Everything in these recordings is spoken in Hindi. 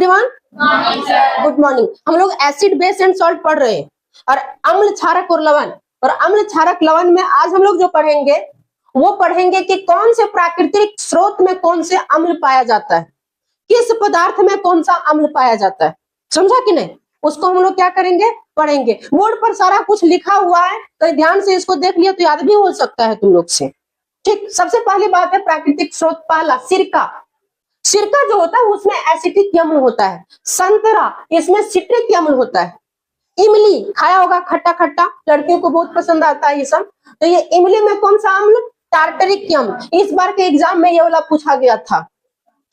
Everyone, good morning. हम लोग एसिड बेस एंड सॉल्ट पढ़ रहे हैं और अम्ल क्षारक और लवण। और अम्ल क्षारक लवण में आज हम लोग जो पढ़ेंगे वो पढ़ेंगे कि कौन से प्राकृतिक स्रोत में कौन से अम्ल पाया जाता है, किस पदार्थ में कौन सा अम्ल पाया जाता है। समझा कि नहीं? उसको हम लोग क्या करेंगे, पढ़ेंगे। बोर्ड पर सारा कुछ लिखा हुआ है, तो ध्यान से इसको देख लिया तो याद भी हो सकता है तुम लोग से। ठीक, सबसे पहली बात है प्राकृतिक स्रोत। पहला सिरका। सिरका जो होता है उसमें एसिटिक अम्ल होता है। संतरा, इसमें सिट्रिक अम्ल होता है। इमली खाया होगा, खट्टा खट्टा, लड़कियों को बहुत पसंद आता है ये सब। तो ये इमली में कौन सा अम्ल? टार्टरिक अम्ल। इस बार के एग्जाम में ये वाला पूछा गया था,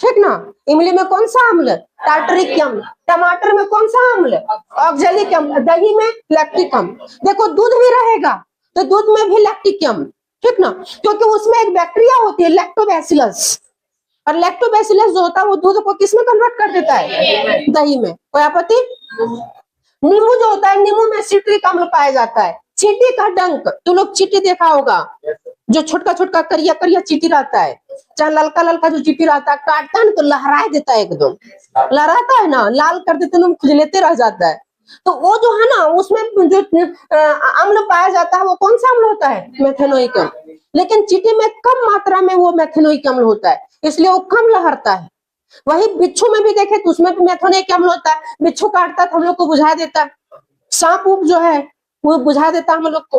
ठीक ना। इमली में कौन सा अम्ल? टार्टरिक अम्ल। टमाटर में कौन सा अम्ल? ऑक्जेलिक अम्ल। दही में लैक्टिक अम्ल। देखो दूध भी रहेगा तो दूध में भी लैक्टिक अम्ल, ठीक ना, क्योंकि उसमें एक बैक्टीरिया होती है लैक्टोबैसिलस, और लैक्टोबैसिलस जो होता है वो दूध को किस में कन्वर्ट कर देता है? दही में। कोई आपत्ति? नींबू जो होता है, नींबू में सिट्रिक अम्ल पाया जाता है। चींटी का डंक, तुम लोग चींटी देखा होगा, जो छोटका छोटका करिया करिया चींटी रहता है, चाहे ललका ललका जो चींटी रहता है, काटता है ना तो लहराए देता है, एकदम लहराता है ना, लाल कर देते ना, खुजलेते रह जाता है। तो वो जो है ना उसमें जो अम्ल पाया जाता है वो कौन सा अम्ल होता है? मेथेनोइक अम्ल। लेकिन चींटी में कम मात्रा में वो मेथेनोइक अम्ल होता है, इसलिए वो कम लहरता है। वही बिच्छू में भी देखे तो उसमें भी मेथेनोइक अम्ल होता है। बिच्छू काटता है तो हम लोग को बुझा देता है, सांप उप जो है वो बुझा देता है हम लोग को।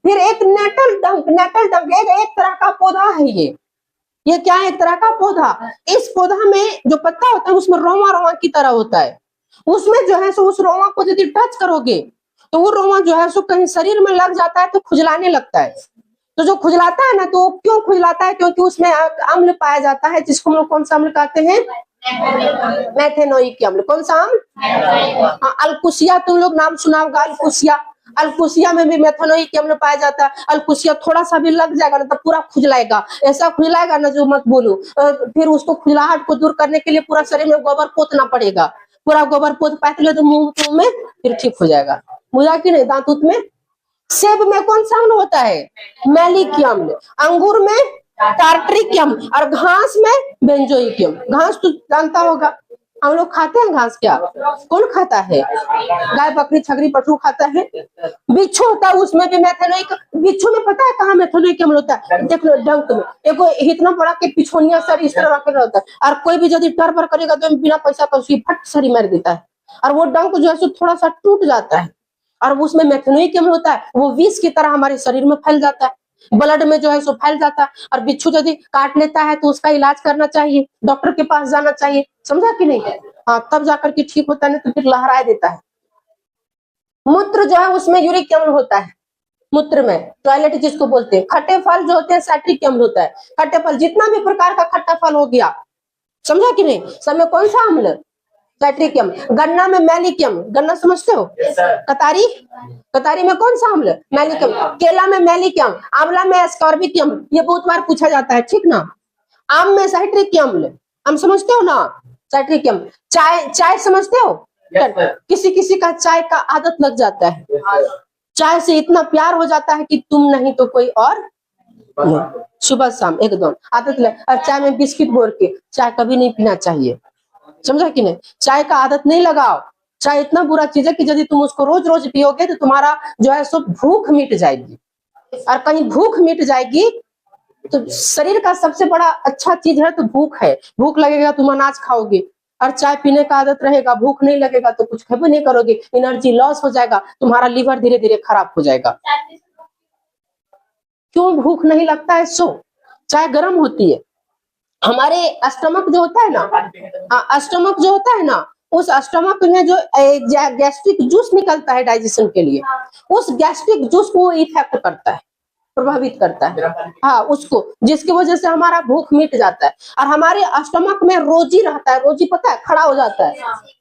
फिर एक नेटल डंक। नेटल डंक एक तरह का पौधा है। ये क्या है? एक तरह का पौधा। इस पौधा में जो पत्ता होता है उसमें रोमा रोमा की तरह होता है। उसमें जो है सो उस रोमा को यदि टच करोगे तो वो रोमा जो है सो कहीं शरीर में लग जाता है तो खुजलाने लगता है। तो जो खुजलाता है ना, तो क्यों खुजलाता है? क्योंकि उसमें अम्ल पाया जाता है जिसको हम लोग कौन सा अम्ल कहते हैं? मेथेनोइक अम्ल। कौन सा अम्ल? अल्कुसिया, तुम लोग नाम सुना होगा, अल्कुसिया। अल्कुसिया में भी मेथेनोइक अम्ल पाया जाता है। अल्कुसिया थोड़ा सा भी लग जाएगा ना तो पूरा खुजलाएगा, ऐसा खुजलाएगा ना जो मत बोलो। फिर उसको खुजलाहट को दूर करने के लिए पूरा शरीर में गोबर पोतना पड़ेगा। पूरा गोबर पोत पाते तो मुंह में फिर ठीक हो जाएगा। मुझा कि नहीं? दांत में। सेब में कौन सा अम्ल होता है? मैलिक अम्ल। अंगूर में टार्टरिक अम्ल। और घास में बेंजोइक अम्ल। घास तो जानता होगा, हम लोग खाते हैं घास। क्या कौन खाता है? गाय बकरी छगरी पशु खाता है। बिच्छू होता है उसमें भी मेथेनोइक। बिच्छू में पता है कहाँ मेथेनोइक अम्ल होता है? देख लो डंक में, एगो इतना बड़ा के पिछोनिया सर इस तरह का रहता है, और कोई भी यदि टर्बर करेगा तो बिना पैसा का उसकी फट सरी मार देता है, और वो डंक जो है सो थोड़ा सा टूट जाता है, और उसमें मेथेनोइक अम्ल होता है। वो विष की तरह हमारे शरीर में फैल जाता है, ब्लड में जो है सो फैल जाता है। और बिच्छू यदि काट लेता है तो उसका इलाज करना चाहिए, डॉक्टर के पास जाना चाहिए। समझा कि नहीं? हाँ, तब जाकर के ठीक होता है, नहीं तो फिर लहरा देता है। मूत्र जो है उसमें यूरिक अम्ल होता है। मूत्र में टॉयलेट जिसको बोलते हैं। खट्टे फल जो होते हैं साइट्रिक अम्ल होता है। खट्टे फल, जितना भी प्रकार का खट्टा फल हो गया, समझा कि नहीं, सब में कौन सा अम्ल? साइट्रिक अम्ल। गन्ना में मैलिक अम्ल। गन्ना समझते हो? कतारी, कतारी में कौन सा अम्ल? मैलिक अम्ल। केला में मैलिक अम्ल। आंवला में एस्कॉर्बिक अम्ल। ये बहुत बार पूछा जाता है, ठीक ना। आम में साइट्रिक अम्ल। आम समझते हो ना? साइट्रिक अम्ल। चाय, चाय समझते हो? किसी किसी का चाय का आदत लग जाता है, चाय से इतना प्यार हो जाता है कि तुम नहीं तो कोई और नहीं, सुबह शाम एकदम आदत लग। और चाय में बिस्किट घोर के, चाय कभी नहीं पीना चाहिए। समझा कि नहीं? चाय का आदत नहीं लगाओ। चाय इतना बुरा चीज है कि यदि तुम उसको रोज रोज पियोगे तो तुम्हारा जो है सो भूख मिट जाएगी, और कहीं भूख मिट जाएगी तो शरीर का सबसे बड़ा अच्छा चीज है तो भूख है। भूख लगेगा तुम अनाज खाओगे, और चाय पीने का आदत रहेगा, भूख नहीं लगेगा तो कुछ खाबे नहीं करोगे, एनर्जी लॉस हो जाएगा, तुम्हारा लीवर धीरे धीरे खराब हो जाएगा। क्यों भूख नहीं लगता है? सो चाय गर्म होती है। हमारे स्टमक जो होता है ना, स्टमक जो होता है ना, उस स्टमक में जो गैस्ट्रिक जूस निकलता है डाइजेशन के लिए, उस गैस्ट्रिक जूस को इफेक्ट करता है, प्रभावित करता है। हाँ, उसको, जिसकी वजह से हमारा भूख मिट जाता है। और हमारे स्टमक में रोजी रहता है। रोजी पता है? खड़ा हो जाता है।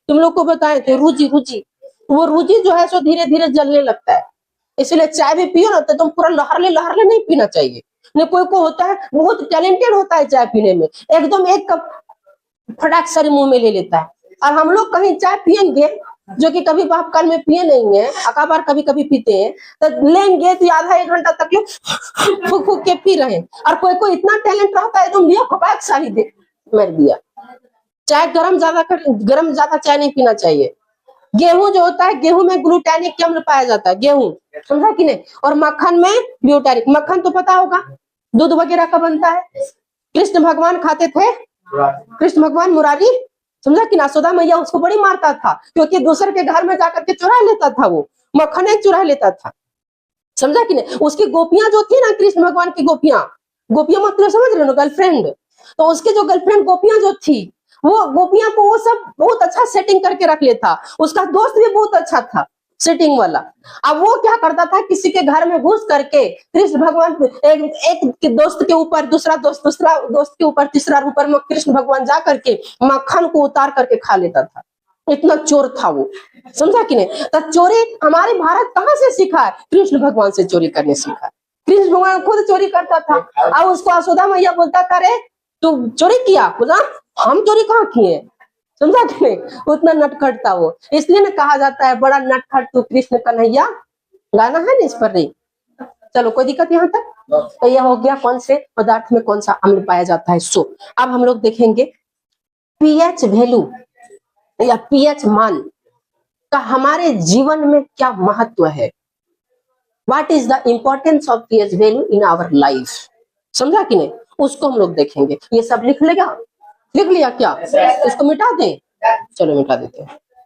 तुम लोग को बताए थे रूजी, रूजी, वो रूजी जो है सो धीरे धीरे जलने लगता है। इसलिए चाय भी पियो ना तो तुम पूरा लहरले लहरले नहीं पीना चाहिए। नहीं, कोई को होता है बहुत टैलेंटेड होता है चाय पीने में, एकदम एक कप फटाक सारे मुंह में ले लेता है। और हम लोग कहीं चाय पियेंगे जो कि कभी बाप काल में पिए नहीं है, अकाबार कभी कभी पीते हैं, तो लेंगे तो आधा एक घंटा तक फूक फूक के पी रहे हैं। और कोई कोई इतना टैलेंट रहता है एकदम लिया फपाक सारी दे मार दिया। चाय गरम ज्यादा चाय नहीं पीना चाहिए। गेहूं जो होता है, गेहूं में ग्लूटानिक अम्ल पाया जाता है, गेहूं, समझा कि नहीं। और मक्खन में ब्यूटारिक, मक्खन तो पता होगा दूध वगैरह का बनता है। कृष्ण भगवान खाते थे, कृष्ण भगवान मुरारी, समझा कि ना। यशोदा मैया उसको बड़ी मारता था क्योंकि दूसरे के घर में जाकर के चुरा लेता था, वो मक्खन एक चुरा लेता था, समझा कि नहीं। उसकी गोपियां जो थी ना, कृष्ण भगवान की गोपियां, गोपियां मतलब समझ रहे हो, गर्लफ्रेंड। तो उसके जो गर्लफ्रेंड गोपियां जो थी, वो गोपियां को वो सब बहुत अच्छा सेटिंग करके रख लेता। उसका दोस्त भी बहुत अच्छा था सेटिंग वाला। अब वो क्या करता था, किसी के घर में घुस करके कृष्ण भगवान एक के दोस्त के ऊपर दूसरा दोस्त के ऊपर तीसरा ऊपर में कृष्ण भगवान जा करके मक्खन को उतार करके खा लेता था। इतना चोर था वो, समझा कि नहीं। तो चोरी हमारे भारत कहाँ से सीखा है? कृष्ण भगवान से चोरी करने सीखा। कृष्ण भगवान खुद चोरी करता था। अब उसको यशोदा मैया बोलता था, रे तू चोरी किया? बोला हम चोरी कहाँ किए, समझा कि नहीं। उतना नटखट था वो, इसलिए ना कहा जाता है बड़ा नटखट तू कृष्ण कन्हैया, गाना है ना इस पर नहीं। चलो कोई दिक्कत यहाँ तक। तो यह हो गया कौन से पदार्थ में कौन सा अम्ल पाया जाता है, सो। अब हम लोग देखेंगे पीएच वैल्यू या पीएच मान का हमारे जीवन में क्या महत्व है। What is the importance of pH value in our life, समझा कि नहीं, उसको हम लोग देखेंगे। ये सब लिख लेगा, लिख लिया क्या? इसको मिटा दें, चलो मिटा देते हैं।